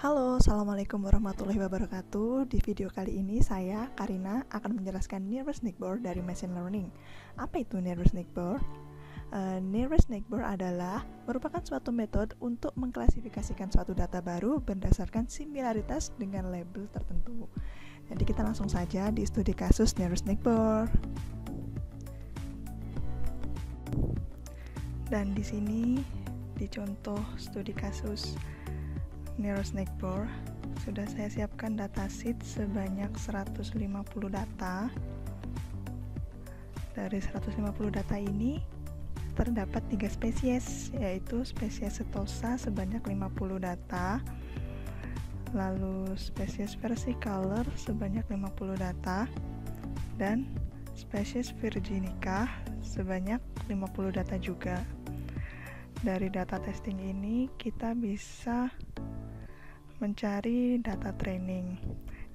Halo, Assalamualaikum warahmatullahi wabarakatuh. Di video kali ini saya, Karina, akan menjelaskan Nearest Neighbor dari Machine Learning. Apa itu Nearest Neighbor? Nearest Neighbor adalah merupakan suatu metode untuk mengklasifikasikan suatu data baru berdasarkan similaritas dengan label tertentu. Jadi kita langsung saja di studi kasus Nearest Neighbor. Dan di sini di contoh studi kasus Nearest Neighbor sudah saya siapkan datasheet sebanyak 150 data. Dari 150 data ini terdapat 3 spesies, yaitu spesies setosa sebanyak 50 data, lalu spesies versicolor sebanyak 50 data, dan spesies virginica sebanyak 50 data juga. Dari data testing ini kita bisa mencari data training.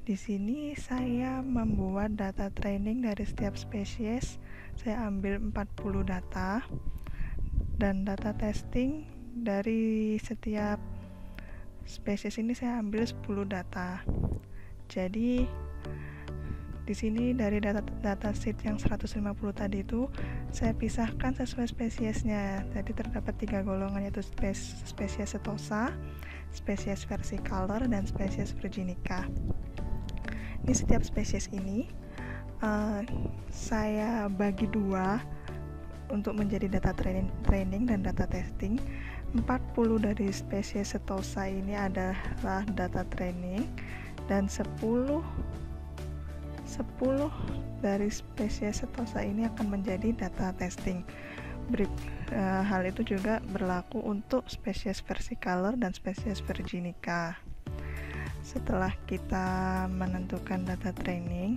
Di sini saya membuat data training dari setiap spesies. Saya ambil 40 data dan data testing dari setiap spesies ini saya ambil 10 data. Jadi di sini dari datasheet yang 150 tadi itu saya pisahkan sesuai spesiesnya. Jadi terdapat 3 golongan, yaitu spesies setosa, spesies versicolor, dan spesies virginica. Di setiap spesies ini saya bagi 2 untuk menjadi data training dan data testing. 40 dari spesies setosa ini adalah data training dan 10 dari spesies setosa ini akan menjadi data testing. Hal itu juga berlaku untuk spesies versicolor dan spesies virginica. Setelah kita menentukan data training,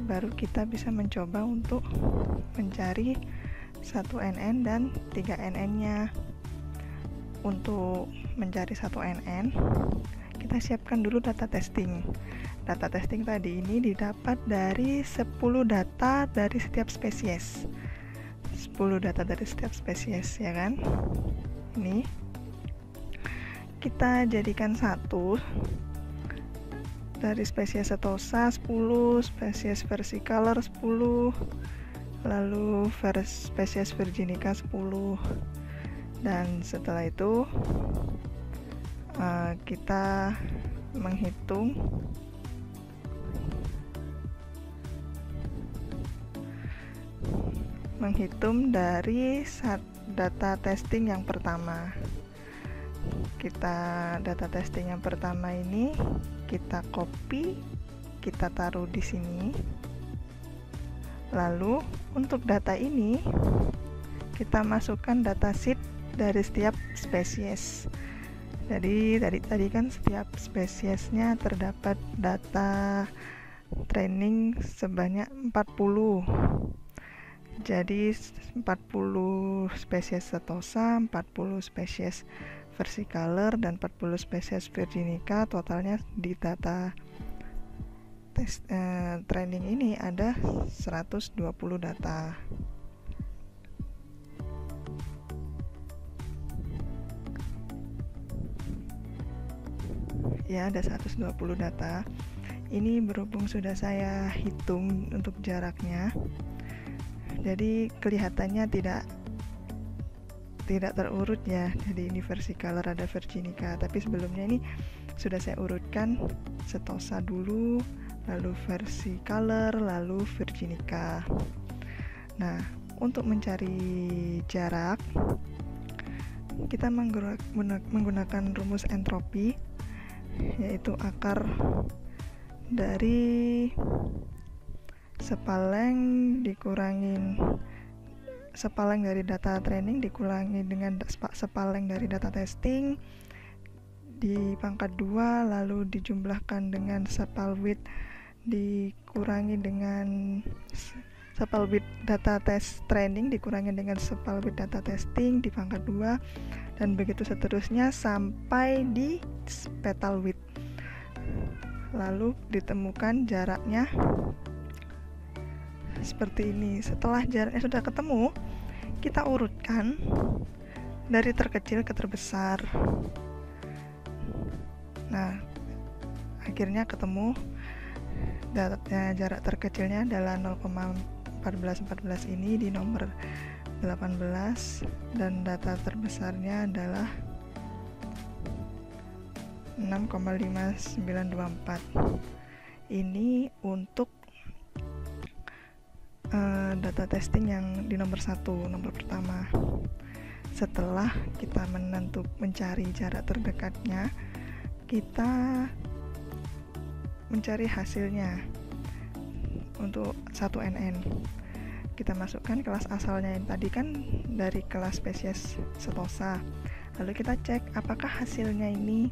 baru kita bisa mencoba untuk mencari 1NN dan 3NN-nya. Untuk mencari 1NN, kita siapkan dulu data testing. Data testing tadi ini didapat dari 10 data dari setiap spesies. 10 data dari setiap spesies, ya kan? Ini kita jadikan 1 dari spesies setosa 10, spesies versicolor 10, lalu spesies virginica 10. Dan setelah itu kita menghitung dari data testing yang pertama. Data testing yang pertama ini kita copy, kita taruh di sini. Lalu untuk data ini kita masukkan datasheet dari setiap spesies. Jadi tadi kan setiap spesiesnya terdapat data training sebanyak 40. Jadi 40 spesies setosa, 40 spesies versicolor, dan 40 spesies virginica. Totalnya di data training ini ada 120 data. Ya, ada 120 data. Ini berhubung sudah saya hitung untuk jaraknya, jadi kelihatannya tidak terurut ya. Jadi ini versicolor, ada virginica, tapi sebelumnya ini sudah saya urutkan setosa dulu, lalu versicolor, lalu virginica. Nah, untuk mencari jarak kita menggunakan rumus entropi, yaitu akar dari sepaleng dari data training dikurangi dengan sepaleng dari data testing dipangkat 2, lalu dijumlahkan dengan sepal width dikurangi dengan sepal width data test training dikurangi dengan sepal width data testing dipangkat 2, dan begitu seterusnya sampai di petal width. Lalu ditemukan jaraknya seperti ini. Setelah jaraknya sudah ketemu, kita urutkan dari terkecil ke terbesar. Nah, akhirnya ketemu jarak terkecilnya adalah 0,1414 ini di nomor 18 dan data terbesarnya adalah 6,5924. Ini untuk data testing yang di nomor 1, nomor pertama. Setelah kita mencari jarak terdekatnya, kita mencari hasilnya untuk 1NN. Kita masukkan kelas asalnya yang tadi kan dari kelas spesies setosa. Lalu kita cek apakah hasilnya ini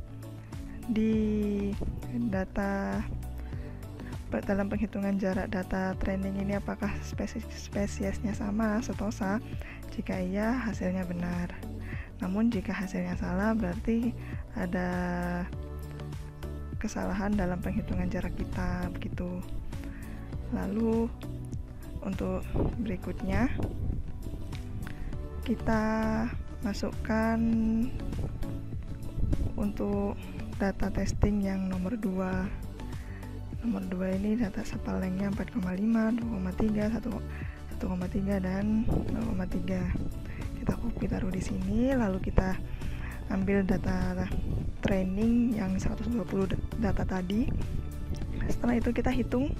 di data dalam penghitungan jarak data training ini apakah spesiesnya sama setosa. Jika iya, hasilnya benar. Namun jika hasilnya salah, berarti ada kesalahan dalam penghitungan jarak kita, begitu. Lalu untuk berikutnya kita masukkan untuk data testing yang nomor 2. Nomor 2 ini data sepalengnya 4,5, 2,3, 1,3 dan 0,3. Kita copy taruh di sini, lalu kita ambil data training yang 120 data tadi. Setelah itu kita hitung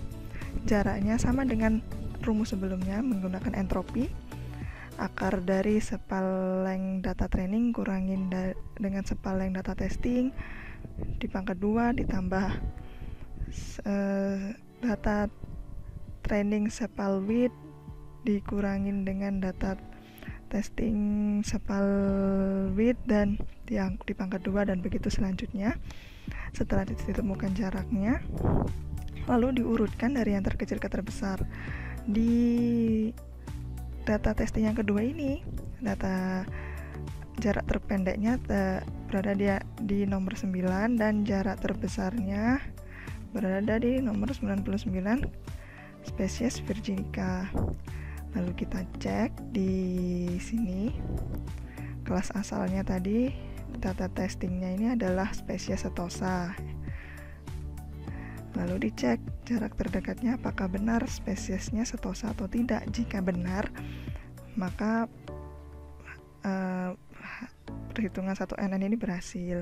jaraknya sama dengan rumus sebelumnya menggunakan entropi. Akar dari sepaleng data training kurangin dengan sepaleng data testing dipangkat 2 ditambah data training sepal width dikurangin dengan data testing sepal width dan dipangkat 2 dan begitu selanjutnya. Setelah ditemukan jaraknya, lalu diurutkan dari yang terkecil ke terbesar. Di data testing yang kedua ini, data jarak terpendeknya berada di nomor 9 dan jarak terbesarnya berada di nomor 99 spesies virginica. Lalu kita cek di sini kelas asalnya tadi, data testingnya ini adalah spesies setosa. Lalu dicek jarak terdekatnya apakah benar spesiesnya setosa atau tidak. Jika benar, maka perhitungan 1NN ini berhasil.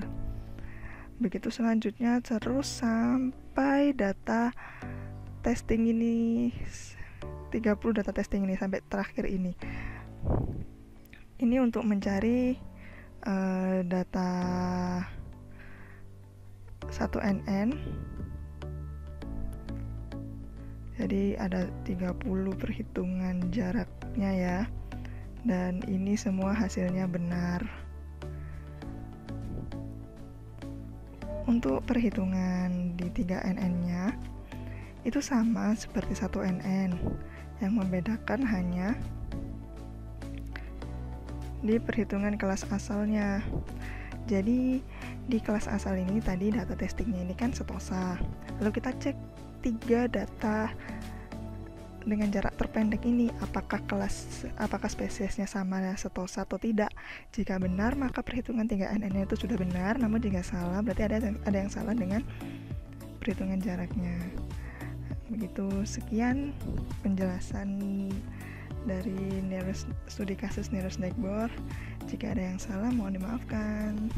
Begitu selanjutnya terus sampai data testing ini 30 data testing ini sampai terakhir ini. Ini untuk mencari data 1NN. Jadi ada 30 perhitungan jaraknya ya. Dan ini semua hasilnya benar. Untuk perhitungan di 3NN-nya itu sama seperti 1NN. Yang membedakan hanya di perhitungan kelas asalnya. Jadi di kelas asal ini tadi data testingnya ini kan setosa. Lalu kita cek 3 data dengan jarak terpendek ini apakah spesiesnya sama setosa atau tidak. Jika benar, maka perhitungan 3NN itu sudah benar. Namun jika salah, berarti ada yang salah dengan perhitungan jaraknya. Begitu, sekian penjelasan dari studi kasus neurosnake bore. Jika ada yang salah, mohon dimaafkan.